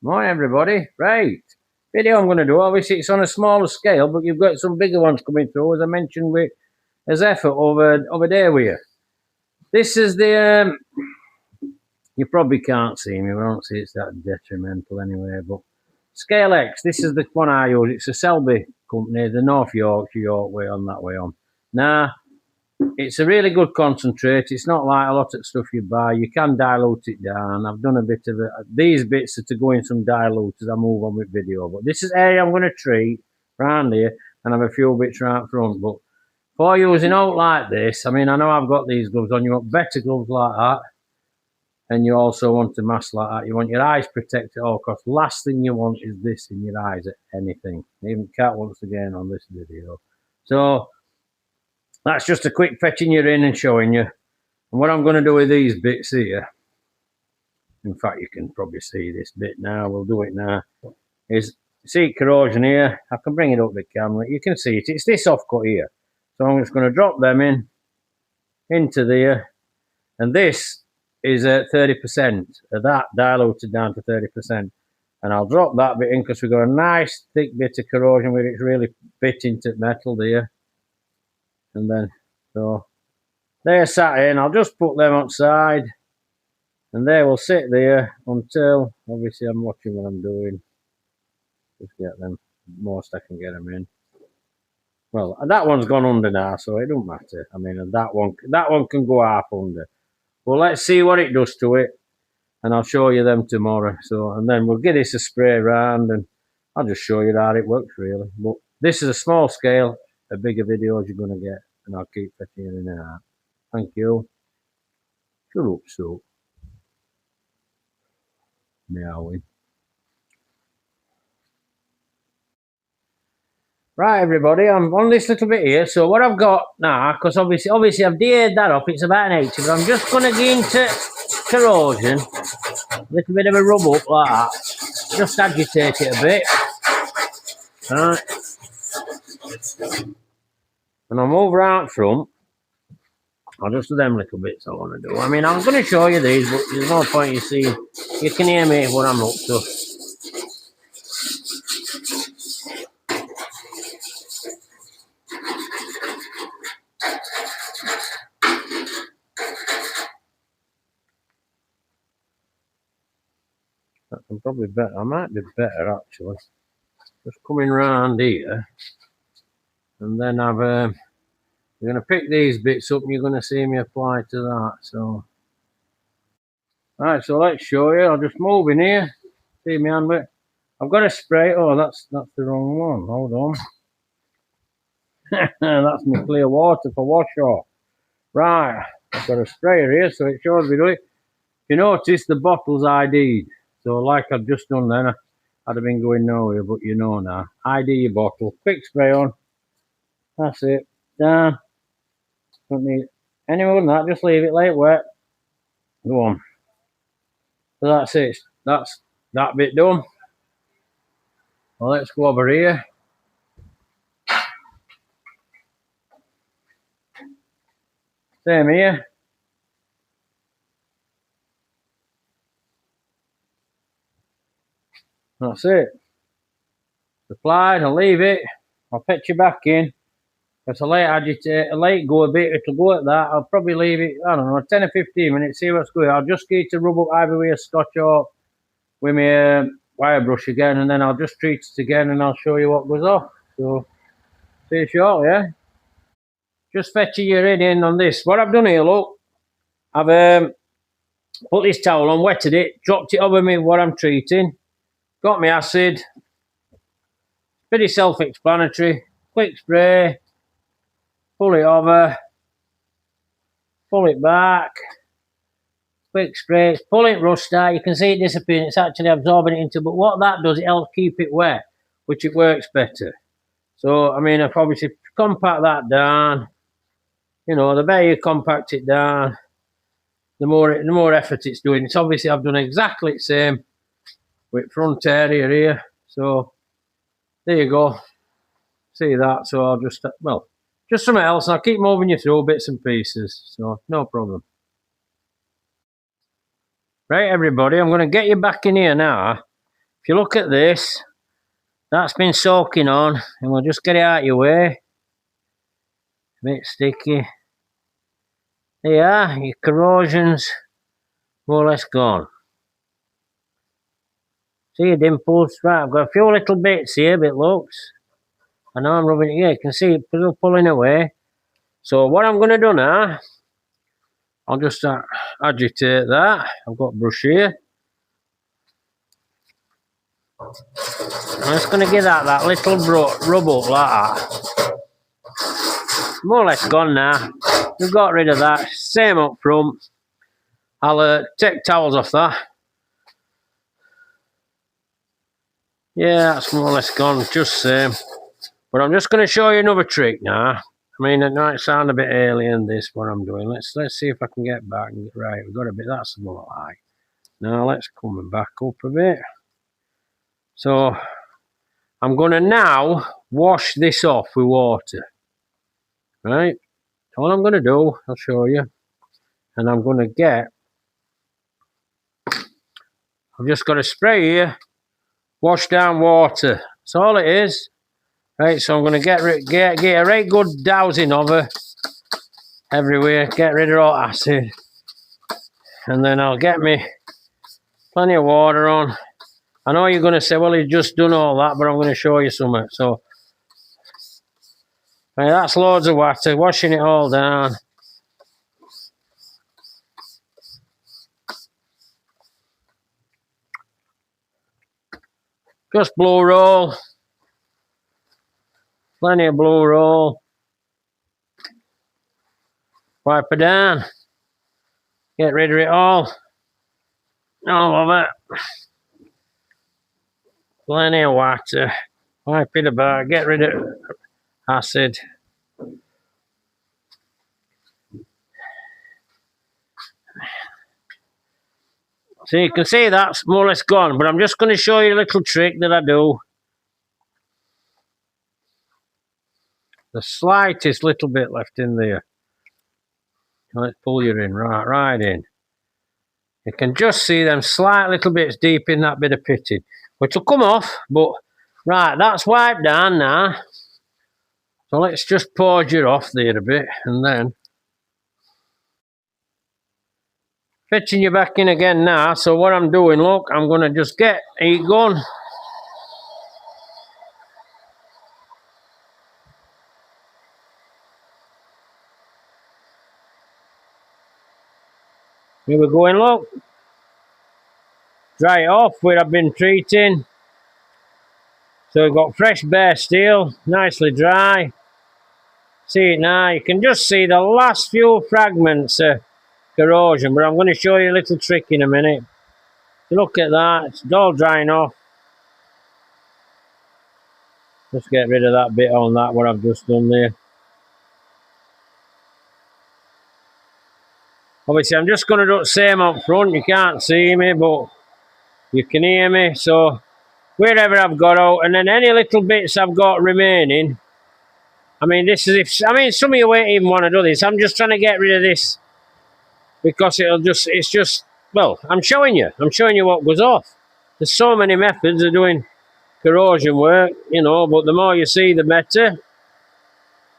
Morning, everybody. Right. Video I'm going to do, obviously it's on a smaller scale, but you've got some bigger ones coming through, as I mentioned with as effort over there with you. This is the, you probably can't see me, I don't see it's that detrimental anyway, but Scale X, this is the one I use. It's a Selby company, the North Yorkshire, York way on, that way on. Now, it's a really good concentrate. It's not like a lot of stuff you buy. You can dilute it down. I've done a bit of it. These bits are to go in some dilute as I move on with video. But this is area I'm going to treat around here and have a few bits right front. But for using out like this, I mean, I know I've got these gloves on. You want better gloves like that. And you also want a mask like that. You want your eyes protected at all costs. Last thing you want is this in your eyes at anything. Even cat once again on this video. So that's just a quick fetching you in and showing you. And what I'm going to do with these bits here, in fact, you can probably see this bit now, we'll do it now, is, see corrosion here? I can bring it up the camera, you can see it, it's this offcut here. So I'm just going to drop them into there, and this is at 30% of that diluted down to 30%. And I'll drop that bit in because we've got a nice thick bit of corrosion where it's really bit into metal there. And then, so they're sat in. I'll just put them outside, and they will sit there until, obviously, I'm watching what I'm doing. Just get them, most I can get them in. Well, that one's gone under now, so it don't matter. I mean, that one can go half under. Well, let's see what it does to it, and I'll show you them tomorrow. So, and then we'll give this a spray around, and I'll just show you how it works, really. But this is a small scale. A bigger videos you're going to get, and I'll keep fetching in and out. Thank you. Shut up, so. Meowing. Right, everybody, I'm on this little bit here. So what I've got now, because obviously I've de-aired that off, it's about an 80, but I'm just going to get into corrosion. A little bit of a rub up like that. Just agitate it a bit. Alright. And I'll move right front. I'll just do them little bits I want to do. I mean, I'm going to show you these, but there's no point you see. You can hear me what I'm up to. I'm probably better. I might be better, actually. Just coming round here. And then I've, you're going to pick these bits up and you're going to see me apply to that. So, alright, so let's show you. I'll just move in here. See me hand bit. I've got a spray. Oh, that's the wrong one. Hold on. That's my clear water for wash off. Right, I've got a sprayer here, so it shows me do it. You notice the bottle's ID'd. So like I've just done then, I'd have been going nowhere, but you know now. ID your bottle. Quick spray on. That's it. Down. Don't need any more than that. Just leave it, let it wet. Go on. So that's it. That's that bit done. Well, let's go over here. Same here. That's it. Applied, I'll leave it. I'll pitch you back in. If I let it agitate, I let it go a bit, it'll go at that. I'll probably leave it, I don't know, 10 or 15 minutes, see what's going on. I'll just get to rub up either with a scotch or with my wire brush again, and then I'll just treat it again and I'll show you what goes off. So, see you shortly, yeah? Just fetching you in on this. What I've done here, look, I've put this towel on, wetted it, dropped it over me what I'm treating, got my acid, pretty self-explanatory, quick spray, pull it over, pull it back, quick spray, pull it rust out, you can see it disappearing, it's actually absorbing it into, but what that does, it helps keep it wet, which it works better. So, I mean, I've obviously compact that down, you know, the better you compact it down, the more effort it's doing. It's obviously, I've done exactly the same with front area here, so there you go, see that, so I'll just, well, just something else, and I'll keep moving you through bits and pieces, so no problem. Right, everybody, I'm going to get you back in here now, if you look at this, that's been soaking on, and we'll just get it out of your way. A bit sticky. There you are, your corrosion's more or less gone. See your dimples? Right, I've got a few little bits here, but it looks. I know I'm rubbing it here, you can see it pulling away. So what I'm going to do now, I'll just agitate that. I've got a brush here. I'm just going to give that little rub up like that. More or less gone now. We've got rid of that. Same up front. I'll take towels off that. Yeah, that's more or less gone. Just same. But I'm just going to show you another trick now. I mean, it might sound a bit alien, this, what I'm doing. Let's see if I can get back and get right. We've got a bit, that's more like. Now, let's come back up a bit. So, I'm going to now wash this off with water. Right? All I'm going to do, I'll show you. And I'm going to get, I've just got a spray here, wash down water. That's all it is. Right, so I'm going to get a right good dousing of her everywhere, get rid of all acid. And then I'll get me plenty of water on. I know you're going to say, well, he's just done all that, but I'm going to show you something. So, right, that's loads of water, washing it all down. Just blow roll. Plenty of blow roll. Wipe it down. Get rid of it all. All of it. Plenty of water. Wipe it about. Get rid of acid. So you can see that's more or less gone, but I'm just going to show you a little trick that I do. The slightest little bit left in there. Let's pull you in, right in. You can just see them slight little bits deep in that bit of pitting, which will come off, but right, that's wiped down now. So let's just pause you off there a bit, and then fitting you back in again now. So what I'm doing, look, I'm going to just get heat gun. Here we're going, look. Dry it off where I've been treating. So we've got fresh bare steel, nicely dry. See it now, you can just see the last few fragments of corrosion, but I'm going to show you a little trick in a minute. Look at that, it's all drying off. Just get rid of that bit on that, what I've just done there. Obviously, I'm just going to do the same up front. You can't see me, but you can hear me. So, wherever I've got out, and then any little bits I've got remaining. I mean, this is if, I mean, some of you won't even want to do this. I'm just trying to get rid of this because it's just, well, I'm showing you what goes off. There's so many methods of doing corrosion work, you know, but the more you see, the better.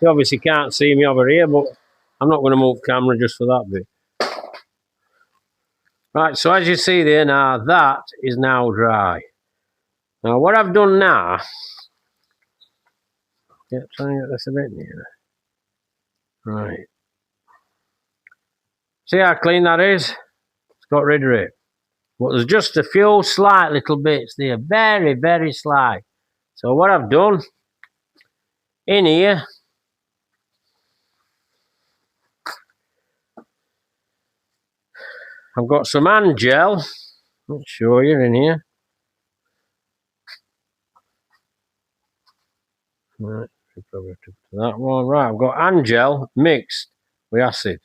You obviously can't see me over here, but I'm not going to move camera just for that bit. Right, so as you see there now, that is now dry. Now what I've done now, try and get this a bit nearer. Right. See how clean that is? It's got rid of it. But there's just a few slight little bits there, very, very slight. So what I've done, in here, I've got some hand gel. Let's show you in here. Right, probably have to put that one. Right, I've got hand gel mixed with acid.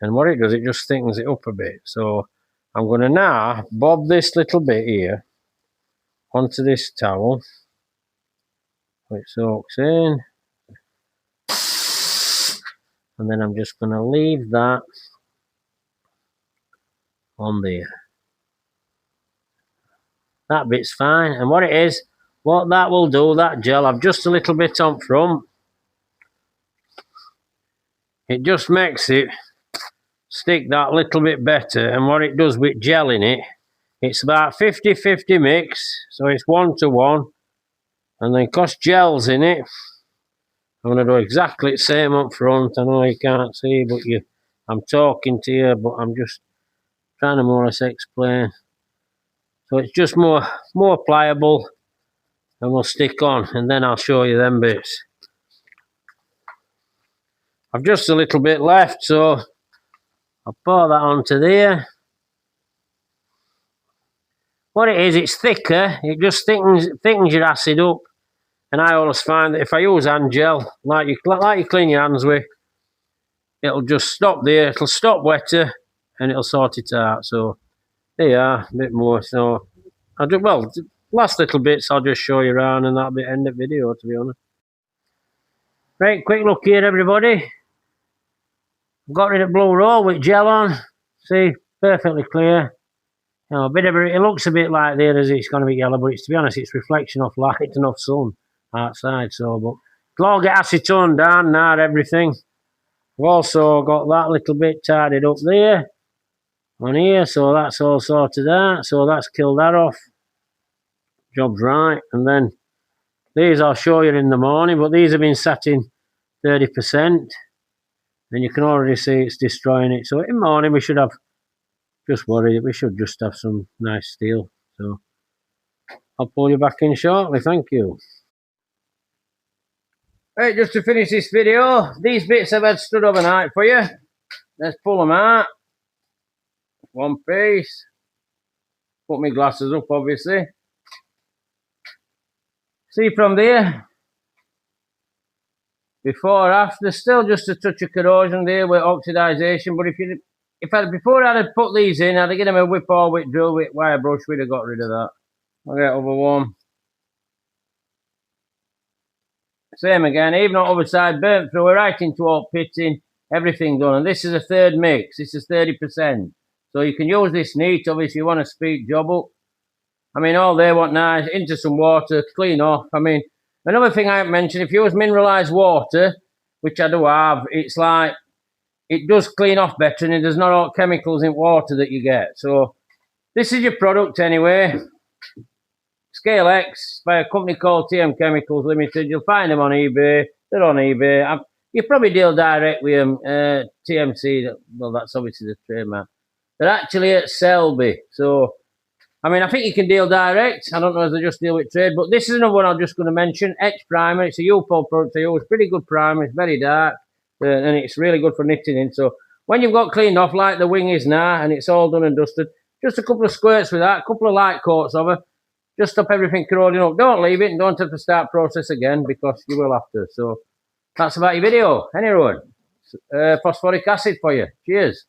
And what it does, it just thickens it up a bit. So I'm going to now bob this little bit here onto this towel. It soaks in. And then I'm just going to leave that on there. That bit's fine. And what it is, what that will do, that gel, I've just a little bit on front. It just makes it stick that little bit better. And what it does with gel in it, it's about 50-50 mix. So it's 1-to-1. And then because gel's in it, I'm going to do exactly the same up front. I know you can't see, but I'm talking to you, but I'm just trying to more or less explain. So it's just more pliable and will stick on, and then I'll show you them bits. I've just a little bit left, so I'll pour that onto there. What it is, it's thicker. It just thickens your acid up. And I always find that if I use hand gel, like you clean your hands with, it'll just stop there. It'll stop wetter, and it'll sort it out. So there you are, a bit more. So last little bits I'll just show you around, and that'll be the end of the video, to be honest. Right, quick look here, everybody. I've got rid of blue roll with gel on. See, perfectly clear. You know, it looks a bit like there as it's going to be yellow, but to be honest, it's reflection off light and off sun outside. So, but it'll all get acetone down now, everything. I've also got that little bit tidied up there on here, so that's all sorted out. So that's killed that off. Job's right. And then these I'll show you in the morning, but these have been sat in 30%. And you can already see it's destroying it. So in the morning we should have, we should just have some nice steel. So I'll pull you back in shortly, thank you. Right, just to finish this video, these bits I've had stood overnight for you. Let's pull them out. One piece. Put my glasses up, obviously. See from there, before, after, still just a touch of corrosion there with oxidization. But before I'd have put these in, I'd have given them a whip or with drill with wire brush, we'd have got rid of that. I'll get over one. Same again, even on the other side, burnt through, we're right into all pitting, everything done. And this is a third mix, this is 30%. So you can use this neat, obviously you want to speed job up. I mean, all they want now is into some water, clean off. I mean, another thing I haven't mentioned, if you use mineralised water, which I do have, it's like, it does clean off better and there's not all chemicals in water that you get. So this is your product anyway. Scale X by a company called TM Chemicals Limited. You'll find them on eBay. They're on eBay. You probably deal direct with them. TMC, well, that's obviously the trademark. They're actually at Selby. So, I mean, I think you can deal direct. I don't know if they just deal with trade, but this is another one I'm just going to mention. Etch Primer. It's a UPOL product I use. Pretty good primer. It's very dark, and it's really good for knitting in. So when you've got cleaned off like the wing is now, and it's all done and dusted, just a couple of squirts with that, a couple of light coats of it, just stop everything corroding up. Don't leave it and don't have to start process again because you will have to. So that's about your video. Anyway, phosphoric acid for you. Cheers.